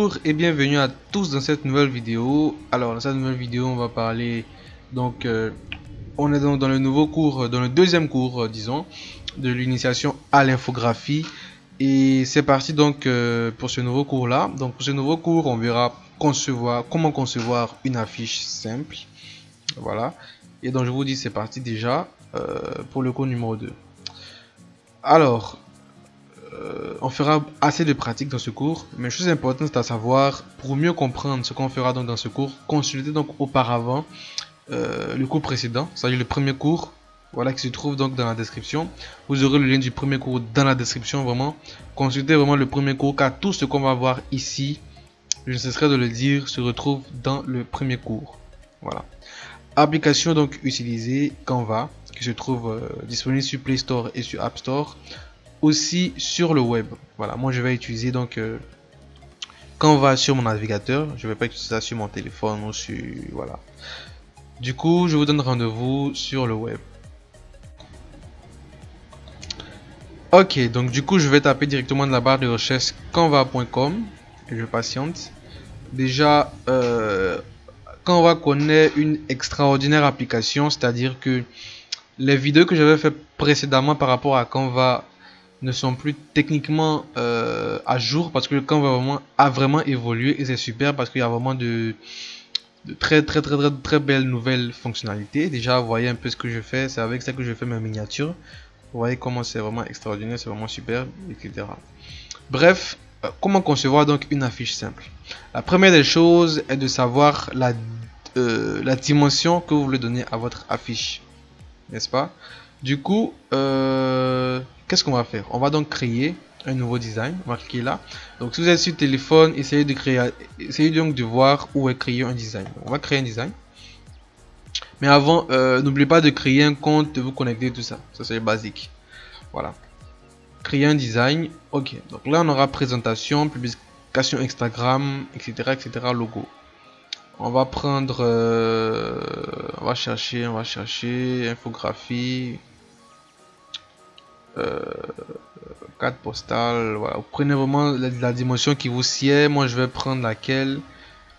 Bonjour et bienvenue à tous dans cette nouvelle vidéo. Alors dans cette nouvelle vidéo on va parler donc on est donc dans le nouveau cours, dans le deuxième cours disons de l'initiation à l'infographie, et c'est parti donc pour ce nouveau cours là. Donc pour ce nouveau cours on verra comment concevoir une affiche simple, voilà. Et donc je vous dis c'est parti déjà pour le cours numéro 2. Alors on fera assez de pratique dans ce cours, mais chose importante c'est à savoir, pour mieux comprendre ce qu'on fera donc dans ce cours, consultez donc auparavant le cours précédent, c'est-à-dire le premier cours, voilà, qui se trouve donc dans la description. Vous aurez le lien du premier cours dans la description. Vraiment, consultez vraiment le premier cours, car tout ce qu'on va voir ici, je ne cesserai de le dire, se retrouve dans le premier cours. Voilà. Application donc utilisée, Canva, qui se trouve disponible sur Play Store et sur App Store, aussi sur le web. Voilà, moi je vais utiliser donc Canva sur mon navigateur, je vais pas utiliser ça sur mon téléphone ou sur, voilà. Du coup je vous donne rendez-vous sur le web. Ok, donc du coup je vais taper directement dans la barre de recherche canva.com et je patiente. Déjà Canva connaît une extraordinaire application, c'est-à-dire que les vidéos que j'avais fait précédemment par rapport à Canva ne sont plus techniquement à jour, parce que le Canva a vraiment évolué, et c'est super parce qu'il y a vraiment de très belles nouvelles fonctionnalités. Déjà vous voyez un peu ce que je fais, c'est avec ça que je fais mes miniatures. Vous voyez comment c'est vraiment extraordinaire, c'est vraiment super, etc. Bref, comment concevoir donc une affiche simple? La première des choses est de savoir la dimension que vous voulez donner à votre affiche, n'est-ce pas? Du coup, qu'est-ce qu'on va faire? On va donc créer un nouveau design. On va cliquer là. Donc si vous êtes sur téléphone, essayez donc de voir où est créé un design. On va créer un design. Mais avant, n'oubliez pas de créer un compte, de vous connecter, tout ça. Ça c'est basique. Voilà. Créer un design. Ok. Donc là on aura présentation, publication Instagram, etc., etc. Logo. On va prendre, on va chercher infographie, carte postale. Voilà. Vous prenez vraiment la dimension qui vous sied. Moi je vais prendre laquelle,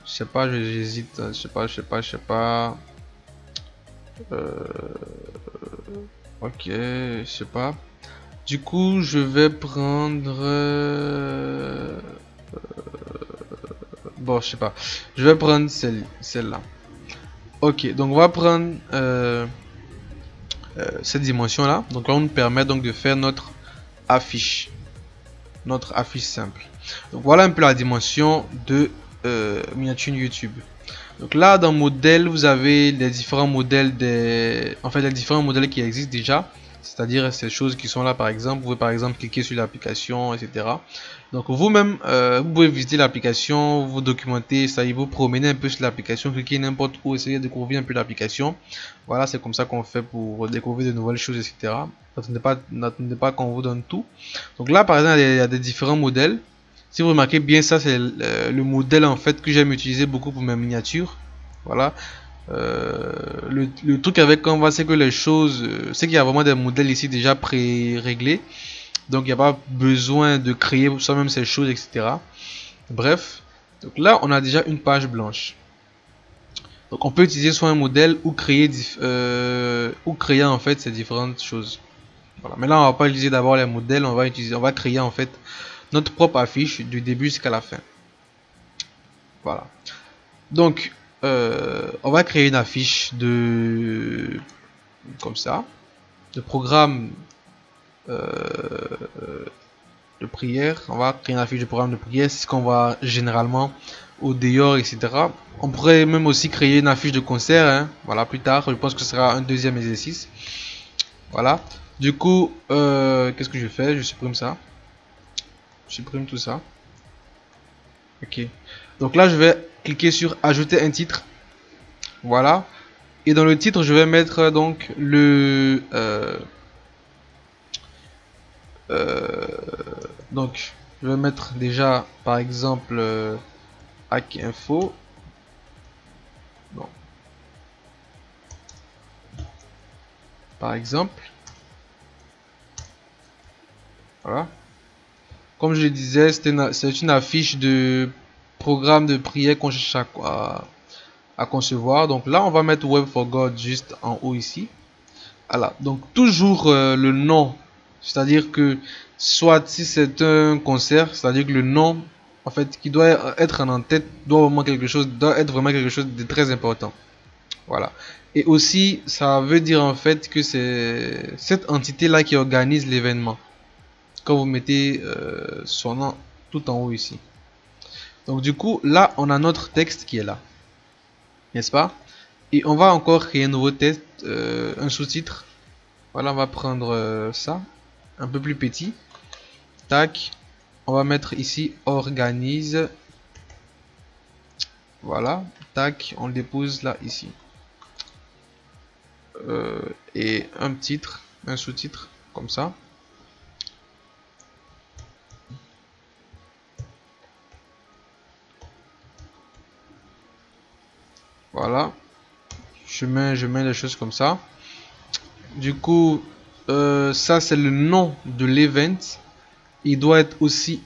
je sais pas, j'hésite, je sais pas. Ok, je sais pas. Du coup, je vais prendre. Bon, je sais pas. Je vais prendre celle-là. Ok, donc on va prendre cette dimension-là. Donc là, on nous permet donc de faire notre affiche simple. Donc voilà un peu la dimension de miniature YouTube. Donc là dans modèle vous avez les différents modèles les différents modèles qui existent déjà, c'est-à-dire ces choses qui sont là. Par exemple, vous pouvez par exemple cliquer sur l'application, etc. Donc vous-même vous pouvez visiter l'application, vous documenter, ça y vous promener un peu sur l'application, cliquer n'importe où, essayer de découvrir un peu l'application. Voilà, c'est comme ça qu'on fait pour découvrir de nouvelles choses, etc. N'attendez pas qu'on vous donne tout. Donc là par exemple il y a des différents modèles. Si vous remarquez bien, ça c'est le modèle en fait que j'aime utiliser beaucoup pour mes miniatures. Voilà. Le truc avec Canva, c'est que les choses, c'est qu'il y a vraiment des modèles ici déjà pré-réglés. Donc il n'y a pas besoin de créer soi-même ces choses, etc. Bref. Donc là, on a déjà une page blanche. Donc on peut utiliser soit un modèle ou créer en fait ces différentes choses. Voilà. Mais là, on va pas utiliser d'abord les modèles, on va créer en fait notre propre affiche du début jusqu'à la fin. Voilà. Donc on va créer une affiche de comme ça, de programme de prière. On va créer une affiche de programme de prière, c'est ce qu'on voit généralement au dehors, etc. On pourrait même aussi créer une affiche de concert, hein. Voilà, plus tard, je pense que ce sera un deuxième exercice. Voilà. Du coup, qu'est-ce que je fais? Je supprime ça. Je supprime tout ça. Ok. Donc là, je vais cliquer sur ajouter un titre. Voilà. Et dans le titre, je vais mettre donc donc je vais mettre déjà par exemple hack info. Bon. Par exemple. Voilà. Comme je le disais, c'est une affiche de programme de prière qu'on cherche à concevoir. Donc là, on va mettre Web for God juste en haut ici. Voilà, donc toujours le nom, c'est-à-dire que soit si c'est un concert, c'est-à-dire que le nom en fait qui doit être en tête doit être vraiment quelque chose de très important. Voilà. Et aussi ça veut dire en fait que c'est cette entité là qui organise l'événement. Quand vous mettez son nom tout en haut ici. Donc du coup là on a notre texte qui est là, n'est-ce pas? Et on va encore créer un nouveau texte, un sous-titre. Voilà, on va prendre ça, un peu plus petit. Tac, on va mettre ici organise. Voilà, tac, on le dépose là ici. Et un titre, un sous-titre, comme ça. Voilà, je mets les choses comme ça. Du coup, ça c'est le nom de l'event. Il doit être aussi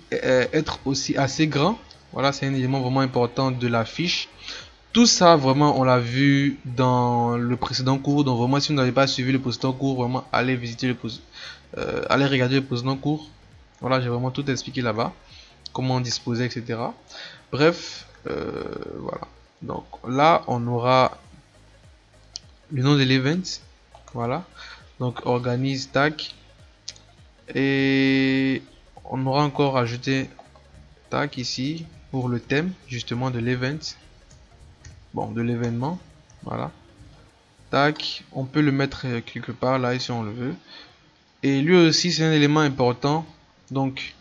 assez grand. Voilà, c'est un élément vraiment important de la fiche. Tout ça, vraiment, on l'a vu dans le précédent cours. Donc, vraiment, si vous n'avez pas suivi le précédent cours, vraiment, allez visiter allez regarder le précédent cours. Voilà, j'ai vraiment tout expliqué là-bas. Comment disposer, etc. Bref, voilà. Donc, là, on aura le nom de l'event. Voilà. Donc, organise, tac. Et on aura encore ajouté, tac, ici, pour le thème, justement, de l'event. Bon, de l'événement. Voilà. Tac, on peut le mettre quelque part là si on le veut. Et lui aussi c'est un élément important. Donc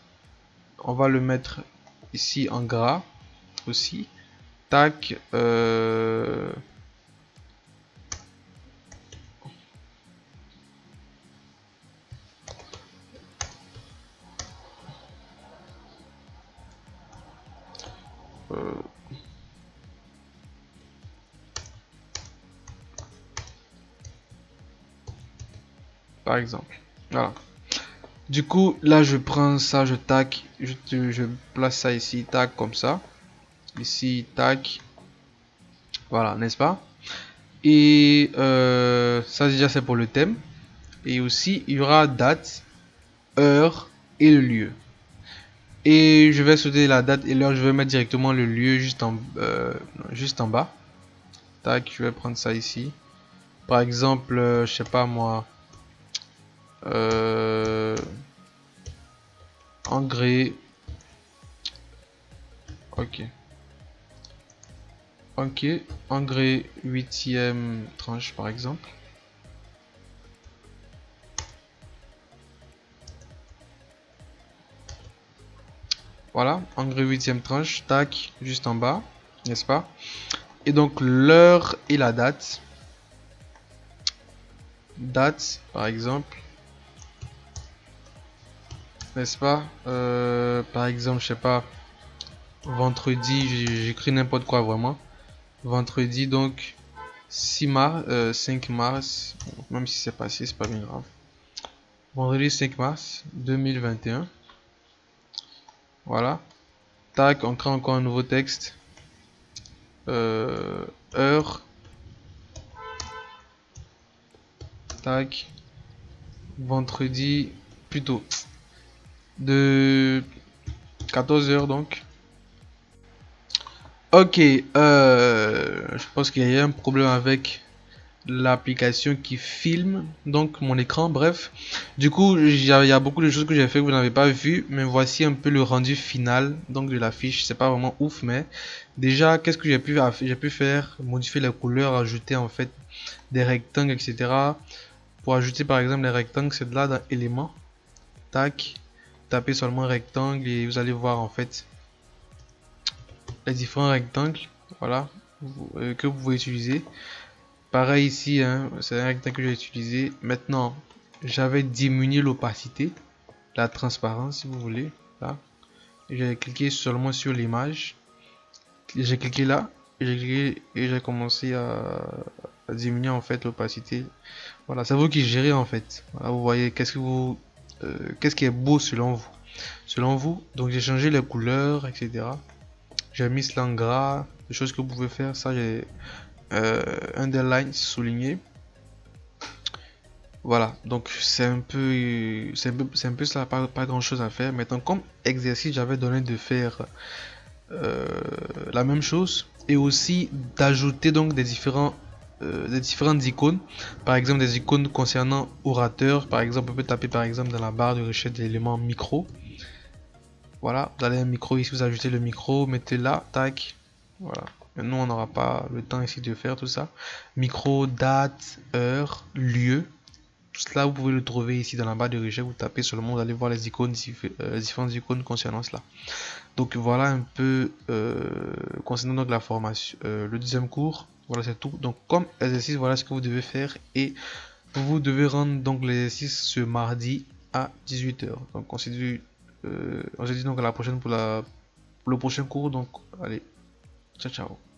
on va le mettre ici en gras aussi. Tac. Par exemple. Voilà. Du coup, là, je prends ça, je tac, je place ça ici, tac, comme ça. Ici, tac. Voilà, n'est-ce pas? Et ça, déjà, c'est pour le thème. Et aussi, il y aura date, heure et le lieu. Et je vais sauter la date et l'heure, je vais mettre directement le lieu juste en bas. Tac, je vais prendre ça ici. Par exemple, je sais pas moi. Engrais. Ok. Ok. Engrais 8e tranche par exemple. Voilà. Engrais 8e tranche. Tac. Juste en bas. N'est-ce pas? Et donc l'heure et la date. Date par exemple. N'est-ce pas? Par exemple, je sais pas. Vendredi, j'écris n'importe quoi vraiment. Vendredi donc 6 mars, 5 mars, même si c'est passé, c'est pas bien grave. Vendredi 5 mars 2021. Voilà. Tac, on crée encore un nouveau texte. Heure. Tac. Vendredi, plutôt. De 14 h donc. Ok, je pense qu'il y a un problème avec l'application qui filme donc mon écran. Bref, du coup il y a beaucoup de choses que j'ai fait que vous n'avez pas vu, mais voici un peu le rendu final donc de la fiche. C'est pas vraiment ouf, mais déjà qu'est-ce que j'ai pu faire? Modifier les couleurs, ajouter en fait des rectangles, etc. Pour ajouter par exemple les rectangles, c'est de là dans éléments, tac, tapez seulement rectangle et vous allez voir en fait les différents rectangles, voilà, que vous pouvez utiliser. Pareil ici, hein, c'est un rectangle que j'ai utilisé. Maintenant, j'avais diminué l'opacité, la transparence si vous voulez. Là, j'ai cliqué seulement sur l'image. J'ai cliqué là, j'ai cliqué et j'ai commencé à diminuer en fait l'opacité. Voilà, c'est vous qui gérez en fait. Voilà, vous voyez qu'est-ce qui est beau selon vous. Donc j'ai changé les couleurs, etc. j'ai mis cela en gras, des choses que vous pouvez faire. Ça, j'ai underline souligné. Voilà, donc c'est un peu ça, pas grand chose à faire. Maintenant, comme exercice, j'avais donné de faire la même chose et aussi d'ajouter donc des différentes icônes, par exemple des icônes concernant orateur. Par exemple, on peut taper par exemple dans la barre de recherche de l'élément micro. Voilà, vous avez un micro ici, vous ajoutez le micro, mettez là, tac, voilà. Maintenant, on n'aura pas le temps ici de faire tout ça. Micro, date, heure, lieu. Tout cela, vous pouvez le trouver ici dans la barre de recherche. Vous tapez seulement, vous allez voir les icônes, différentes icônes concernant cela. Donc voilà un peu concernant donc la formation, le deuxième cours. Voilà, c'est tout. Donc comme exercice, voilà ce que vous devez faire et vous devez rendre donc l'exercice ce mardi à 18 h. Donc on se dit donc à la prochaine pour le prochain cours. Donc allez, ciao ciao.